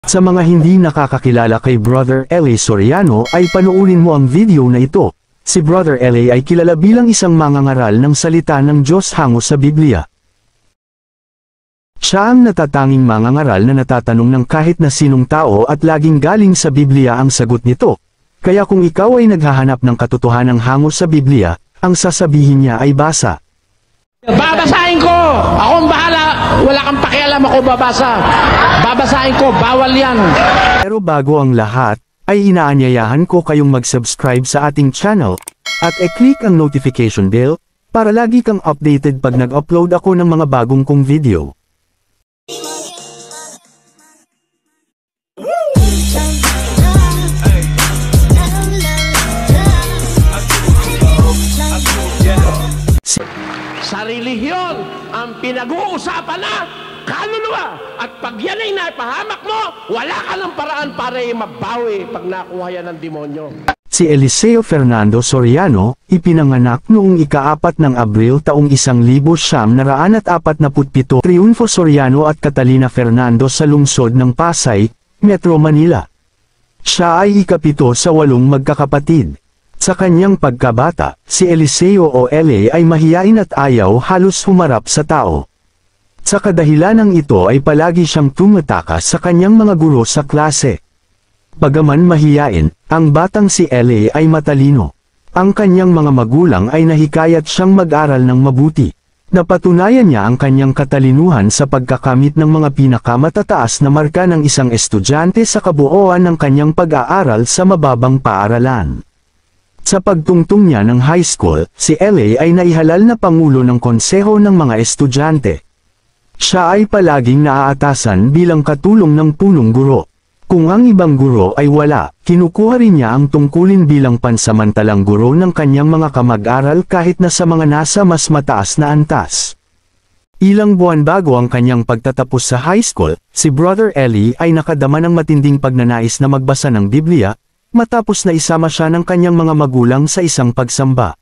Sa mga hindi nakakakilala kay Brother L.A. Soriano ay panoorin mo ang video na ito. Si Brother L.A. ay kilala bilang isang mangangaral ng salita ng Diyos hango sa Biblia. Siya ang natatanging mangangaral na natatanong ng kahit na sinong tao at laging galing sa Biblia ang sagot nito. Kaya kung ikaw ay naghahanap ng katotohanan hango sa Biblia, ang sasabihin niya ay basa. Babasahin ko! Ako ang bahala! Wala kang pakialam, ako babasa. Babasahin ko, bawal yan. Pero bago ang lahat, ay inaanyayahan ko kayong mag-subscribe sa ating channel, at e-click ang notification bell, para lagi kang updated pag nag-upload ako ng mga bagong kong video. Sa relihiyon, ang pinag-uusapan na kaluluwa. At pag yan ay naipahamak mo, wala ka ng paraan para mabawi pag nakuha yan ng demonyo. Si Eliseo Fernando Soriano, ipinanganak noong ika-4 ng Abril taong 1947, Triunfo Soriano at Catalina Fernando sa lungsod ng Pasay, Metro Manila. Siya ay ika-7 sa 8 magkakapatid. Sa kanyang pagkabata, si Eliseo o L.A. ay mahiyain at ayaw halos humarap sa tao. Sa kadahilanang ito ay palagi siyang tumatakas sa kanyang mga guro sa klase. Bagaman mahiyain, ang batang si L.A. ay matalino. Ang kanyang mga magulang ay nahikayat siyang mag-aral ng mabuti. Napatunayan niya ang kanyang katalinuhan sa pagkakamit ng mga pinakamatataas na marka ng isang estudyante sa kabuuan ng kanyang pag-aaral sa mababang paaralan. Sa pagtungtong niya ng high school, si L.A. ay naihalal na pangulo ng konseho ng mga estudyante. Siya ay palaging naaatasan bilang katulong ng punong guro. Kung ang ibang guro ay wala, kinukuha rin niya ang tungkulin bilang pansamantalang guro ng kanyang mga kamag-aral kahit na sa mga nasa mas mataas na antas. Ilang buwan bago ang kanyang pagtatapos sa high school, si Brother L.A. ay nakadama ng matinding pagnanais na magbasa ng Biblia, matapos na isama siya ng kanyang mga magulang sa isang pagsamba.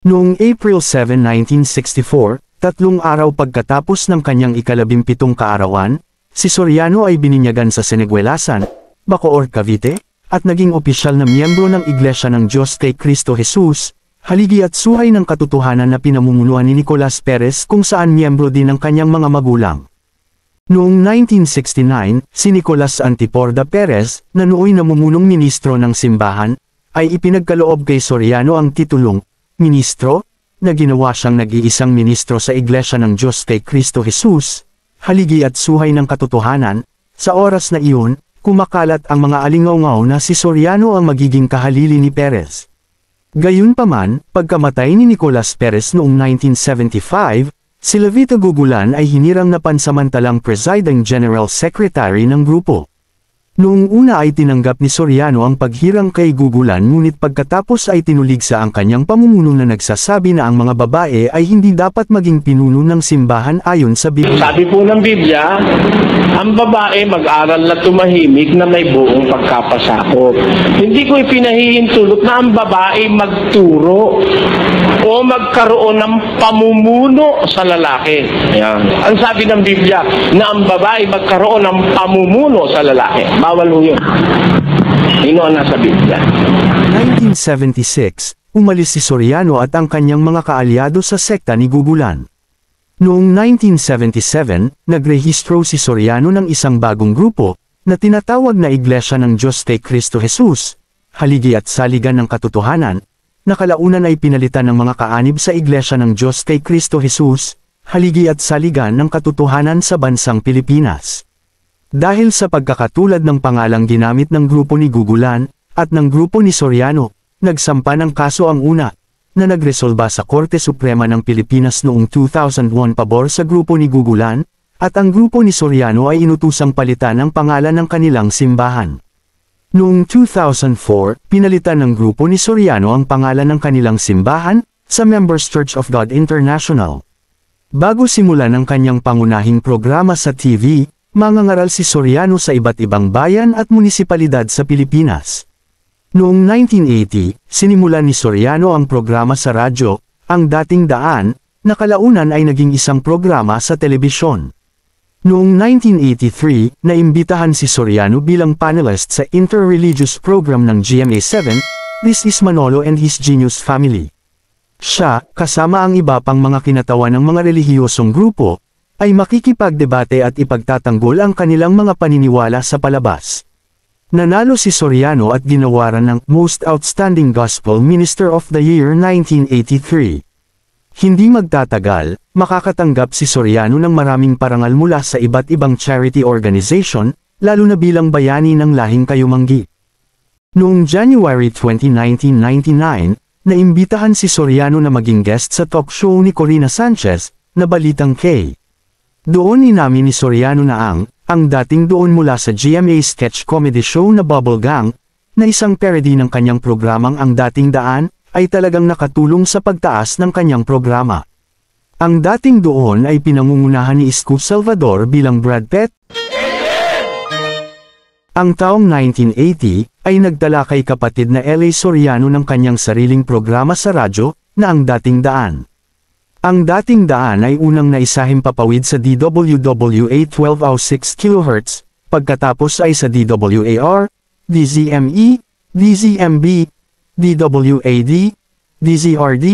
Noong April 7, 1964, 3 araw pagkatapos ng kanyang ika-17 kaarawan, si Soriano ay bininyagan sa Seneguelasan, Bacoor, Cavite, at naging opisyal na miyembro ng Iglesia ng Diyos kay Cristo Jesus, haligi at suhay ng katotohanan na pinamumunuan ni Nicolas Perez kung saan miyembro din ng kanyang mga magulang. Noong 1969, si Nicolas Antiporda Perez, na nooy namumunong ministro ng simbahan, ay ipinagkaloob kay Soriano ang titulong ministro, na ginawa siyang nag-iisang ministro sa Iglesia ng Diyos kay Cristo Jesus, haligi at suhay ng katotohanan. Sa oras na iyon, kumakalat ang mga alingaw-ngaw na si Soriano ang magiging kahalili ni Perez. Gayunpaman, pagkamatay ni Nicolas Perez noong 1975, si Levita Gugulan ay hinirang na pansamantalang Presiding General Secretary ng grupo. Noong una ay tinanggap ni Soriano ang paghirang kay Gugulan, ngunit pagkatapos ay tinuligsa ang kanyang pamumuno na nagsasabi na ang mga babae ay hindi dapat maging pinuno ng simbahan ayon sa Biblia. Sabi po ng Biblia, ang babae mag-aral na tumahimik na may buong pagkapasakop. Hindi ko ipinahihintulot na ang babae magturo o magkaroon ng pamumuno sa lalaki. Ayan. Ang sabi ng Biblia, na ang babae magkaroon ng pamumuno sa lalaki. Bawal ho yun. Ino ang nasa Biblia. 1976, umalis si Soriano at ang kanyang mga kaalyado sa sekta ni Gugulan. Noong 1977, nagrehistro si Soriano ng isang bagong grupo, na tinatawag na Iglesia ng Diyos kay Cristo Jesus, haligi at saligan ng katotohanan, na kalaunan ay pinalitan ng mga kaanib sa Iglesia ng Diyos kay Cristo Jesus, haligi at saligan ng katotohanan sa bansang Pilipinas. Dahil sa pagkakatulad ng pangalang ginamit ng grupo ni Gugulan, at ng grupo ni Soriano, nagsampa ng kaso ang una, na nagresolba sa Korte Suprema ng Pilipinas noong 2001 pabor sa grupo ni Gugulan, at ang grupo ni Soriano ay inutusang palitan ang pangalan ng kanilang simbahan. Noong 2004, pinalitan ng grupo ni Soriano ang pangalan ng kanilang simbahan, sa Members Church of God International. Bago simulan ang kanyang pangunahing programa sa TV, mangangaral si Soriano sa iba't ibang bayan at munisipalidad sa Pilipinas. Noong 1980, sinimulan ni Soriano ang programa sa radyo, Ang Dating Daan, na kalaunan ay naging isang programa sa telebisyon. Noong 1983, naimbitahan si Soriano bilang panelist sa inter-religious program ng GMA7, This is Manolo and His Genius Family. Siya, kasama ang iba pang mga kinatawan ng mga relihiyosong grupo, ay makikipagdebate at ipagtatanggol ang kanilang mga paniniwala sa palabas. Nanalo si Soriano at ginawaran ng Most Outstanding Gospel Minister of the Year 1983. Hindi magtatagal, makakatanggap si Soriano ng maraming parangal mula sa iba't ibang charity organization, lalo na bilang bayani ng lahing Kayumanggi. Noong January 20, 1999, naimbitahan si Soriano na maging guest sa talk show ni Corina Sanchez, na Balitang K. Doon inamin ni Soriano na ang dating doon mula sa GMA sketch comedy show na Bubble Gang, na isang parody ng kanyang programang Ang Dating Daan, ay talagang nakatulong sa pagtaas ng kanyang programa. Ang dating doon ay pinangungunahan ni Isko Salvador bilang Brad Pitt. Ang taong 1980 ay nagdala kay kapatid na L.A. Soriano ng kanyang sariling programa sa radyo na Ang Dating Daan. Ang Dating Daan ay unang naisahim papawid sa DWWA 1206 kHz, pagkatapos ay sa DWAR, DZME, DZMB, DWAD, DZRD,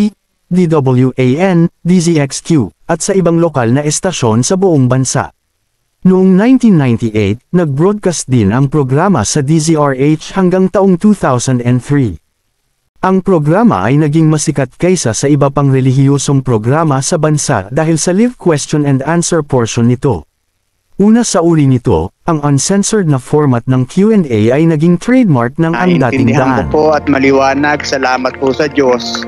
DWAN, DZXQ, at sa ibang lokal na estasyon sa buong bansa. Noong 1998, nag-broadcast din ang programa sa DZRH hanggang taong 2003. Ang programa ay naging masikat kaysa sa iba pang relihiyosong programa sa bansa dahil sa live question and answer portion nito. Una sa uri nito, ang uncensored na format ng Q&A ay naging trademark ng Ang Dating Daan. Naintindihan ko po at maliwanag, salamat po sa Diyos,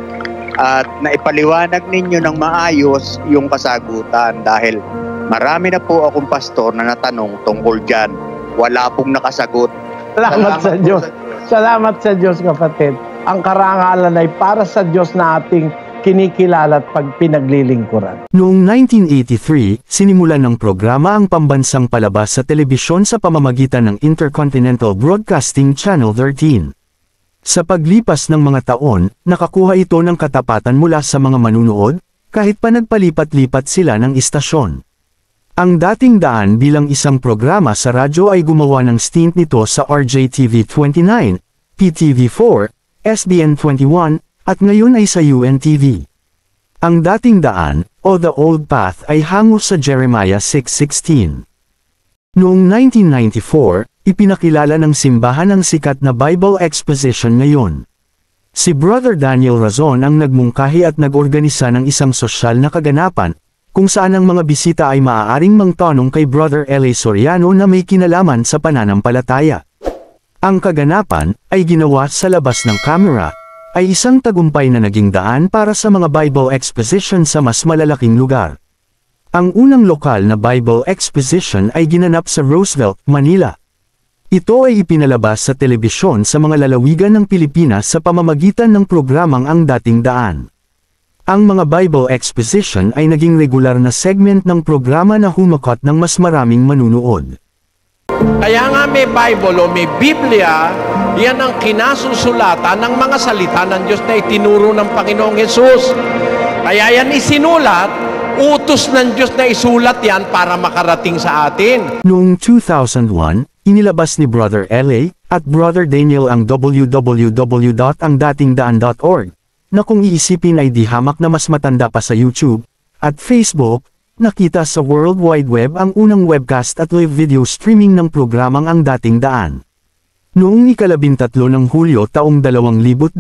at naipaliwanag ninyo ng maayos yung kasagutan dahil marami na po akong pastor na natanong tungkol dyan. Wala pong nakasagot. Salamat sa Diyos. Salamat sa Diyos, kapatid. Ang karangalan ay para sa Diyos na ating kinikilala at pagpinaglilingkuran. Noong 1983, sinimulan ng programa ang pambansang palabas sa telebisyon sa pamamagitan ng Intercontinental Broadcasting Channel 13. Sa paglipas ng mga taon, nakakuha ito ng katapatan mula sa mga manunood, kahit pa nagpalipat-lipat sila ng istasyon. Ang Dating Daan bilang isang programa sa radyo ay gumawa ng stint nito sa RJTV 29, PTV4, SBN 21, at ngayon ay sa UNTV. Ang Dating Daan, o The Old Path ay hango sa Jeremiah 6:16. Noong 1994, ipinakilala ng simbahan ang sikat na Bible exposition ngayon. Si Brother Daniel Razon ang nagmungkahi at nag-organisa ng isang sosyal na kaganapan, kung saan ang mga bisita ay maaaring mangtanong kay Brother L.A. Soriano na may kinalaman sa pananampalataya. Ang kaganapan ay ginawa sa labas ng kamera, ay isang tagumpay na naging daan para sa mga Bible exposition sa mas malalaking lugar. Ang unang lokal na Bible exposition ay ginanap sa Roosevelt, Manila. Ito ay ipinalabas sa telebisyon sa mga lalawigan ng Pilipinas sa pamamagitan ng programang Ang Dating Daan. Ang mga Bible exposition ay naging regular na segment ng programa na humakot ng mas maraming manunood. Kaya nga may Bible o may Biblia, yan ang kinasusulatan ng mga salita ng Diyos na itinuro ng Panginoong Hesus. Kaya yan isinulat, utos ng Diyos na isulat yan para makarating sa atin. Noong 2001, inilabas ni Brother L.A. at Brother Daniel ang www.angdatingdaan.org, na kung iisipin ay di hamak na mas matanda pa sa YouTube at Facebook. Nakita sa World Wide Web ang unang webcast at live video streaming ng programang Ang Dating Daan. Noong ika-13 ng Hulyo taong 2002,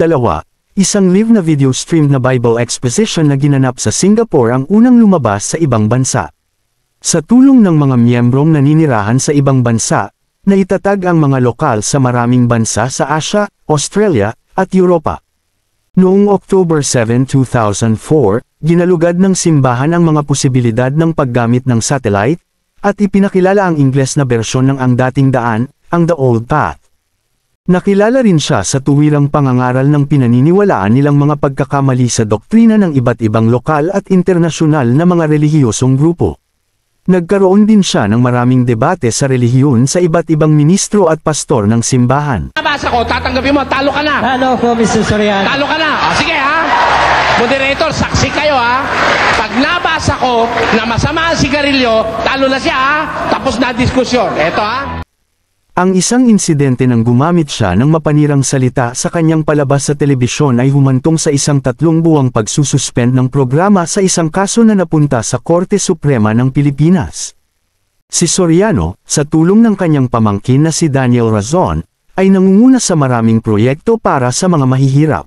isang live na video stream na Bible exposition na ginanap sa Singapore ang unang lumabas sa ibang bansa. Sa tulong ng mga miyembrong naninirahan sa ibang bansa, naitatag ang mga lokal sa maraming bansa sa Asia, Australia, at Europa. Noong October 7, 2004, ginalugad ng simbahan ang mga posibilidad ng paggamit ng satellite, at ipinakilala ang Ingles na bersyon ng Ang Dating Daan, ang The Old Path. Nakilala rin siya sa tuwirang pangangaral ng pinaniniwalaan nilang mga pagkakamali sa doktrina ng iba't ibang lokal at internasyonal na mga relihiyosong grupo. Nagkaroon din siya ng maraming debate sa relihiyon sa iba't ibang ministro at pastor ng simbahan. Nabasa ko, tatanggapin mo, talo ka na. Hello po, Mr. Soriano. Talo ka na. O, sige ha. Moderator, saksi kayo ha. Pag nabasa ko na masama ang sigarilyo, talo na siya ha. Tapos na diskusyon. Eto ha. Ang isang insidente nang gumamit siya ng mapanirang salita sa kanyang palabas sa telebisyon ay humantong sa isang 3 buwang pagsususpend ng programa sa isang kaso na napunta sa Korte Suprema ng Pilipinas. Si Soriano, sa tulong ng kanyang pamangkin na si Daniel Razon, ay nangunguna sa maraming proyekto para sa mga mahihirap.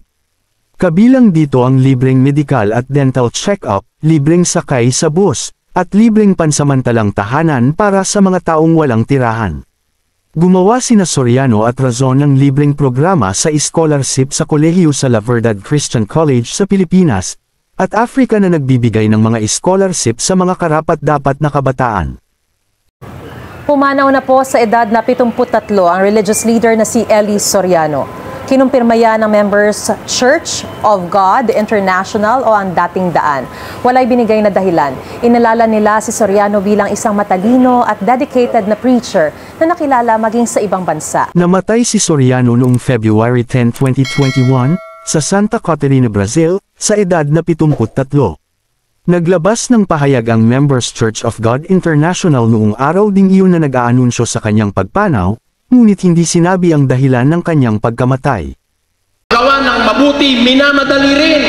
Kabilang dito ang libreng medical at dental check-up, libreng sakay sa bus, at libreng pansamantalang tahanan para sa mga taong walang tirahan. Gumawa sina Soriano at Razon ng libreng programa sa scholarship sa kolehiyo sa La Verdad Christian College sa Pilipinas, at Africa na nagbibigay ng mga scholarship sa mga karapat-dapat na kabataan. Pumanaw na po sa edad na 73 ang religious leader na si Eli Soriano. Kinumpirma yan ng Members Church of God International o ang dating daan. Walay binigay na dahilan. Inalala nila si Soriano bilang isang matalino at dedicated na preacher na nakilala maging sa ibang bansa. Namatay si Soriano noong February 10, 2021, sa Santa Catarina, Brazil, sa edad na 73. Naglabas ng pahayag ang Members Church of God International noong araw ding iyon na nag-aanunsyo sa kanyang pagpanaw, ngunit hindi sinabi ang dahilan ng kanyang pagkamatay. Gawa ng mabuti, minamadali rin.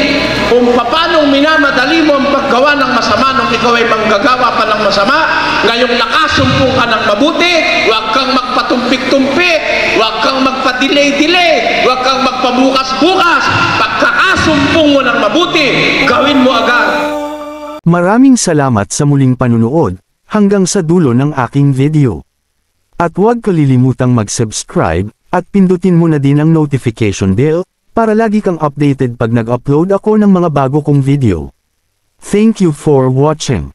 Kung paano minamadali mo ang paggawa ng masama nung ikaw ay manggagawa pa ng masama, ngayong nakasumpong ka ng mabuti, huwag kang magpatumpik-tumpik, huwag kang magpa-delay-delay, huwag kang magpabukas-bukas. Pagkakasumpong mo ng mabuti, gawin mo agad. Maraming salamat sa muling panunood, hanggang sa dulo ng aking video. At huwag kalilimutang mag-subscribe, at pindutin mo na din ang notification bell, para lagi kang updated pag nag-upload ako ng mga bago kong video. Thank you for watching.